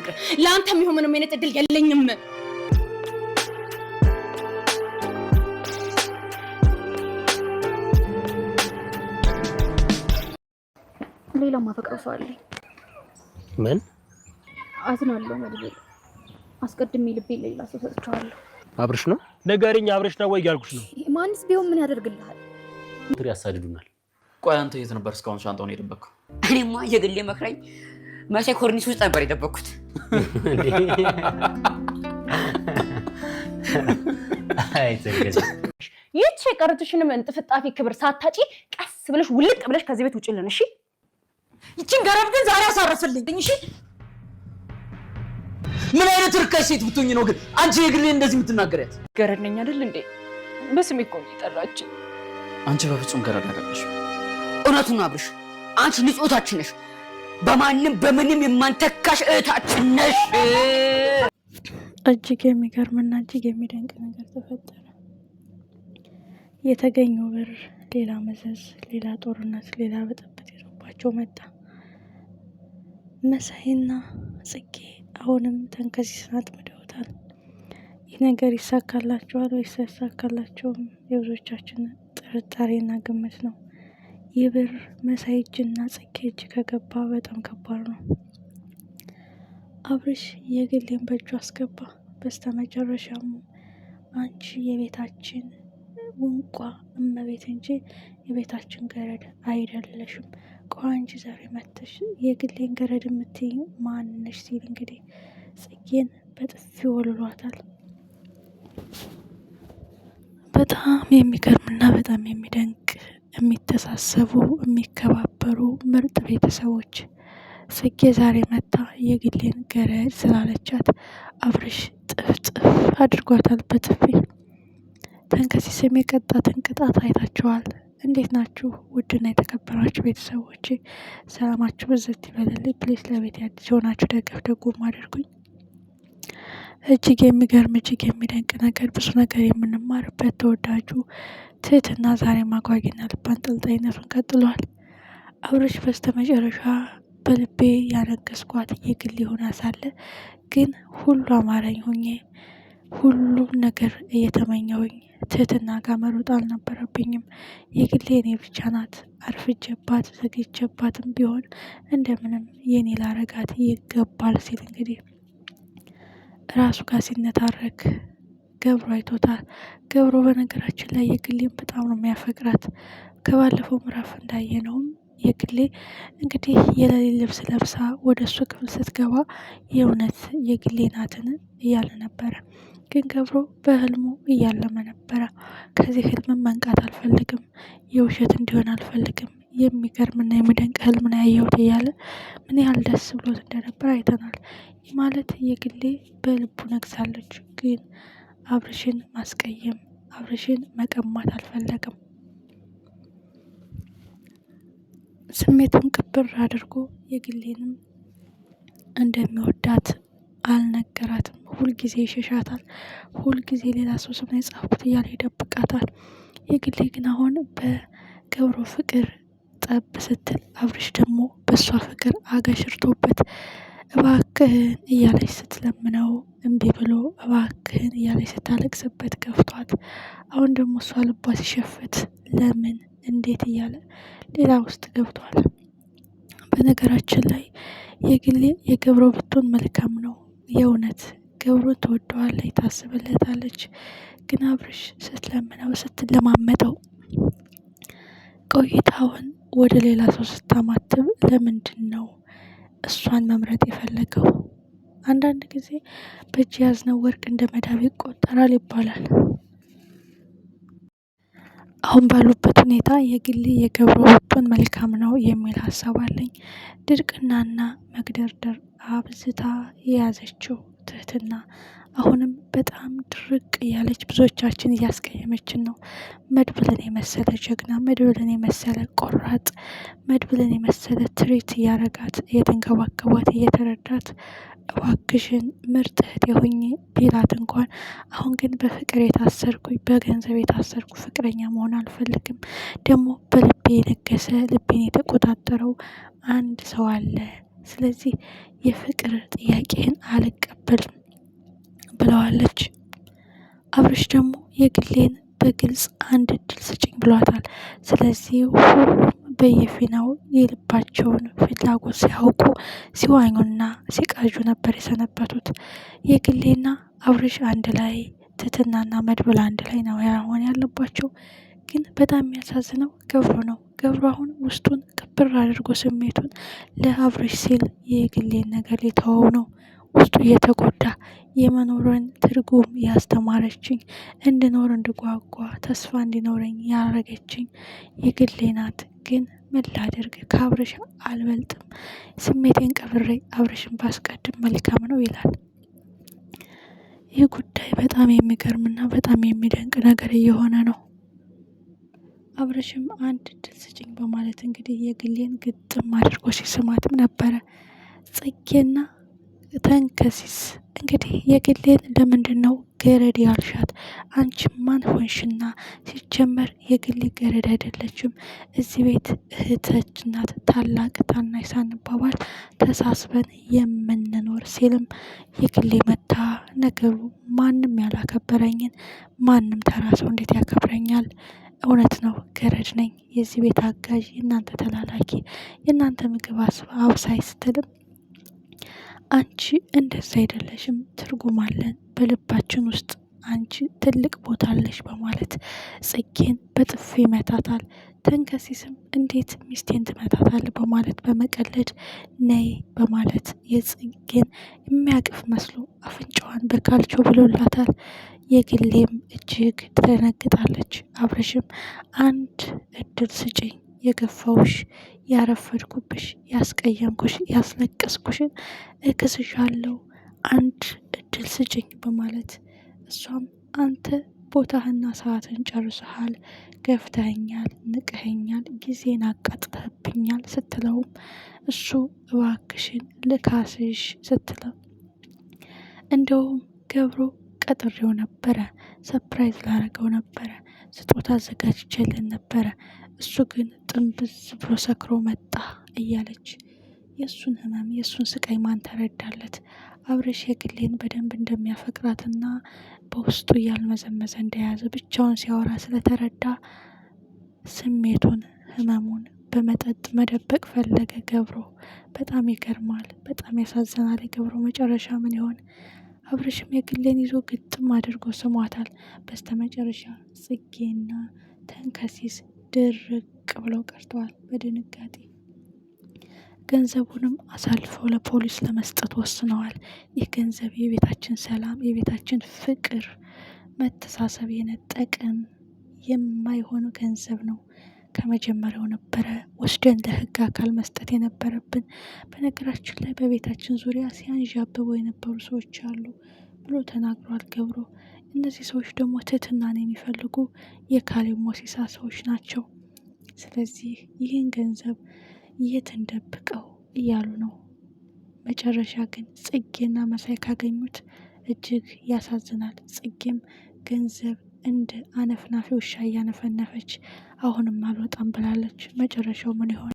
ማፈቅር ለአንተም ይሁን ምንም አይነት እድል የለኝም ሌላ ማፈቅረው ሰው አለኝ ምን አዝናለሁ መድብል አስቀድሜ ልቤ ሌላ ሰው ሰጥቻለሁ አብርሽ ነው ነገርኛ አብርሽ ነው ወይ ያልኩሽ ነው ማንስ ቢሆን ምን ያደርግልሃል ትሪ ያሳድዱናል ቆይ አንተ የት ነበር እስካሁን ሻንጣውን የደበቅከው እኔማ የግሌ መክራኝ መቼ ኮርኒስ ውስጥ ነበር የደበቅኩት አይ ተገኘ ይህች የቀረችሽንም እንጥፍጣፊ ክብር ሳታጪ ቀስ ብለሽ ውልቅ ብለሽ ከዚህ ቤት ውጪልን እሺ ይችን ገረብ ግን ዛሬ አሳረፍልኝ እሺ ምን አይነት ርካሽ ሴት ብትሆኚ ነው ግን አንቺ የግሌ እንደዚህ የምትናገሪያት ገረድ ነኝ አይደል እንዴ በስሜ እኮ ነው የጠራችኝ አንቺ በፍጹም ገረድ አይደለሽም እውነቱን አብርሽ አንቺ ንጹህታችን ነሽ በማንም በምንም የማንተካሽ እህታችን ነሽ እጅግ የሚገርምና እጅግ የሚደንቅ ነገር ተፈጠረ የተገኘው ብር ሌላ መዘዝ ሌላ ጦርነት ሌላ ብጥብጥ ይዞባቸው መጣ መሳይና ጽጌ አሁንም ተንከሲስ አጥምደውታል ይህ ነገር ይሳካላቸዋል ወይስ አይሳካላቸውም የብዙዎቻችን ጥርጣሬና ግምት ነው ይህ ብር መሳይ እጅና ጽጌ እጅ ከገባ በጣም ከባድ ነው አብርሽ የግሌን በእጁ አስገባ በስተመጨረሻም አንቺ የቤታችን ውንቋ እመቤት እንጂ የቤታችን ገረድ አይደለሽም ቆንጆ ዛሬ መተሽ የግሌን ገረድ የምትይ ማንነሽ ሲል እንግዲህ ጽጌን በጥፊ ወልሏታል በጣም የሚገርምና በጣም የሚደንቅ የሚተሳሰቡ የሚከባበሩ ምርጥ ቤተሰቦች ጽጌ ዛሬ መታ የግሌን ገረድ ስላለቻት አብርሽ ጥፍጥፍ አድርጓታል በጥፊ ተንከሲስ የሚቀጣትን ቅጣት አይታችኋል እንዴት ናችሁ ውድና የተከበራችሁ ቤተሰቦቼ ሰላማችሁ በዘት ይበልልኝ ፕሊስ ለቤት አዲስ ሆናችሁ ደገፍ አድርጉኝ እጅግ የሚገርም እጅግ የሚደንቅ ነገር ብዙ ነገር የምንማርበት ተወዳጁ ትህትና ዛሬ ማጓጊና ልብ አንጠልጣይነቱን ቀጥሏል አብርሽ በስተመጨረሻ በልቤ ያነገስኳት የግል ሆና ሳለ ግን ሁሉ አማረኝ ሆኜ ሁሉም ነገር እየተመኘውኝ ትህትና ጋር መሮጥ አልነበረብኝም የግሌ እኔ ብቻ ናት አርፍጀባት ዘግይቼባትም ቢሆን እንደምንም የኔ ላረጋት ይገባል ሲል እንግዲህ ራሱ ጋር ሲነታረክ ገብሮ አይቶታል ገብሮ በነገራችን ላይ የግሌን በጣም ነው የሚያፈቅራት ከባለፈው ምዕራፍ እንዳየነውም የግሌ እንግዲህ የሌሊት ልብስ ለብሳ ወደ እሱ ክፍል ስትገባ የእውነት የግሌ ናትን እያለ ነበረ ግን ገብሮ በህልሙ እያለመ ነበረ ከዚህ ህልም መንቃት አልፈልግም የውሸት እንዲሆን አልፈልግም የሚገርምና የሚደንቅ ህልም ነው ያየሁት እያለ ምን ያህል ደስ ብሎት እንደነበር አይተናል ማለት የግሌ በልቡ ነግሳለች ግን አብርሽን ማስቀየም አብርሽን መቀማት አልፈለግም ስሜቱን ቅብር አድርጎ የግሌንም እንደሚወዳት አልነገራትም ሁልጊዜ ይሸሻታል ሁልጊዜ ሌላ ሰው ስም የጻፉት እያለ ይደብቃታል የግሌ ግን አሁን በገብሮ ፍቅር ጠብ ስትል አብርሽ ደግሞ በእሷ ፍቅር አገሽርቶበት እባክህን እያለች ስትለምነው እምቢ ብሎ እባክህን እያለች ስታለቅስበት ከፍቷት አሁን ደግሞ እሷ ልቧ ሲሸፍት ለምን እንዴት እያለ ሌላ ውስጥ ገብቷል በነገራችን ላይ የግሌ የገብሮ ብትሆን መልካም ነው የእውነት ገብሮ ትወደዋለች ታስብለታለች ግን አብርሽ ስትለምነው ስትለማመጠው ቆይታውን ወደ ሌላ ሰው ስታማትብ ለምንድን ነው እሷን መምረጥ የፈለገው አንዳንድ ጊዜ በእጅ ያዝነው ወርቅ እንደ መዳብ ይቆጠራል ይባላል አሁን ባሉበት ሁኔታ የግሌ የገብሮ ብትሆን መልካም ነው የሚል ሀሳብ አለኝ ድርቅናና መግደርደር አብዝታ የያዘችው ትህትና አሁንም በጣም ድርቅ እያለች ብዙዎቻችን እያስቀየመችን ነው መድብልን የመሰለ ጀግና መድብልን የመሰለ ቆራጥ መድብልን የመሰለ ትሪት እያረጋት እየተንከባከቧት እየተረዳት እባክሽን ምርጥ እህቴ ሆኜ ቢላት እንኳን አሁን ግን በፍቅር የታሰርኩኝ በገንዘብ የታሰርኩ ፍቅረኛ መሆን አልፈልግም ደግሞ በልቤ የነገሰ ልቤን የተቆጣጠረው አንድ ሰው አለ ስለዚህ የፍቅር ጥያቄን አልቀበልም ብለዋለች። አብርሽ ደግሞ የግሌን በግልጽ አንድ እድል ስጭኝ ብሏታል። ስለዚህ ሁሉም በየፊናው የልባቸውን ፍላጎት ሲያውቁ ሲዋኙና ሲቃዡ ነበር የሰነበቱት። የግሌና አብርሽ አንድ ላይ፣ ትትናና መድብል አንድ ላይ ነው ያሆን ያለባቸው። ግን በጣም የሚያሳዝነው ገብሩ ነው። ገብሩ አሁን ውስጡን ቅብር አድርጎ ስሜቱን ለአብርሽ ሲል የግሌን ነገር ሊተወው ነው። ውስጡ እየተጎዳ የመኖርን ትርጉም ያስተማረችኝ፣ እንድኖር እንድጓጓ ተስፋ እንዲኖረኝ ያረገችኝ የግሌ ናት። ግን ምን ላድርግ ከአብርሽ አልበልጥም። ስሜቴን ቀብሬ አብርሽን ባስቀድም መልካም ነው ይላል። ይህ ጉዳይ በጣም የሚገርምና በጣም የሚደንቅ ነገር እየሆነ ነው። አብርሽም አንድ እድል ስጭኝ በማለት እንግዲህ የግሌን ግጥም አድርጎ ሲስማትም ነበረ። ጽጌና ተንከሲስ እንግዲህ የግሌን ለምንድን ነው ገረድ ያልሻት? አንቺ ማን ሆንሽና? ሲጀመር የግሌ ገረድ አይደለችም። እዚህ ቤት እህተች ናት፣ ታላቅ ታናሽ ሳንባባል ተሳስበን የምንኖር ሲልም የግሌ መታ ነገሩ ማንም ያላከበረኝን ማንም ተራ ሰው እንዴት ያከብረኛል? እውነት ነው ገረድ ነኝ፣ የዚህ ቤት አጋዥ፣ የእናንተ ተላላኪ፣ የእናንተ ምግብ አብሳይ ስትልም አንቺ እንደዛ አይደለሽም፣ ትርጉም አለን በልባችን ውስጥ አንቺ ትልቅ ቦታ አለሽ በማለት ጽጌን በጥፊ ይመታታል። ተንከሲስም እንዴት ሚስቴን ትመታታል በማለት በመቀለድ ነይ በማለት የጽጌን የሚያቅፍ መስሎ አፍንጫዋን በካልቾ ብሎላታል። የግሌም እጅግ ትደነግጣለች። አብርሽም አንድ እድል ስጪኝ፣ የገፋውሽ፣ ያረፈድኩብሽ፣ ያስቀየምኩሽ፣ ያስለቀስኩሽን እክስሻለሁ፣ አንድ እድል ስጭኝ በማለት እሷም አንተ ቦታህና ሰዓትን ጨርሰሃል፣ ገፍተኸኛል፣ ንቀኸኛል፣ ጊዜን አቃጥተህብኛል ስትለውም እሱ እባክሽን ልካስሽ ስትለው እንደውም ገብሮ ቀጥሬው ነበረ፣ ሰፕራይዝ ላረገው ነበረ፣ ስጦታ አዘጋጅቼልን ነበረ፣ እሱ ግን ጥንብዝ ብሎ ሰክሮ መጣ እያለች የእሱን ህመም የእሱን ስቃይ ማን ተረዳለት? አብርሽ የግሌን በደንብ እንደሚያፈቅራትና በውስጡ እያልመዘመዘ እንደያዘ ብቻውን ሲያወራ ስለተረዳ ስሜቱን ህመሙን በመጠጥ መደበቅ ፈለገ ገብሮ። በጣም ይገርማል፣ በጣም ያሳዝናል። የገብሮ መጨረሻ ምን ይሆን? አብርሽም የግሌን ይዞ ግጥም አድርጎ ስሟታል። በስተመጨረሻ ጽጌና ተንከሲስ ድርቅ ብለው ቀርተዋል በድንጋጤ። ገንዘቡንም አሳልፈው ለፖሊስ ለመስጠት ወስነዋል። ይህ ገንዘብ የቤታችን ሰላም፣ የቤታችን ፍቅር፣ መተሳሰብ የነጠቀን የማይሆን ገንዘብ ነው። ከመጀመሪያው ነበረ ወስደን ለህግ አካል መስጠት የነበረብን። በነገራችን ላይ በቤታችን ዙሪያ ሲያንዣብቡ የነበሩ ሰዎች አሉ ብሎ ተናግሯል ገብሮ። እነዚህ ሰዎች ደግሞ ትህትናን የሚፈልጉ የካሌብ ሞሲሳ ሰዎች ናቸው። ስለዚህ ይህን ገንዘብ የት እንደብቀው እያሉ ነው። መጨረሻ ግን ጽጌና መሳይ ካገኙት እጅግ ያሳዝናል። ጽጌም ገንዘብ እንደ አነፍናፊ ውሻ እያነፈነፈች አሁንም አልወጣም ብላለች። መጨረሻው ምን ይሆን?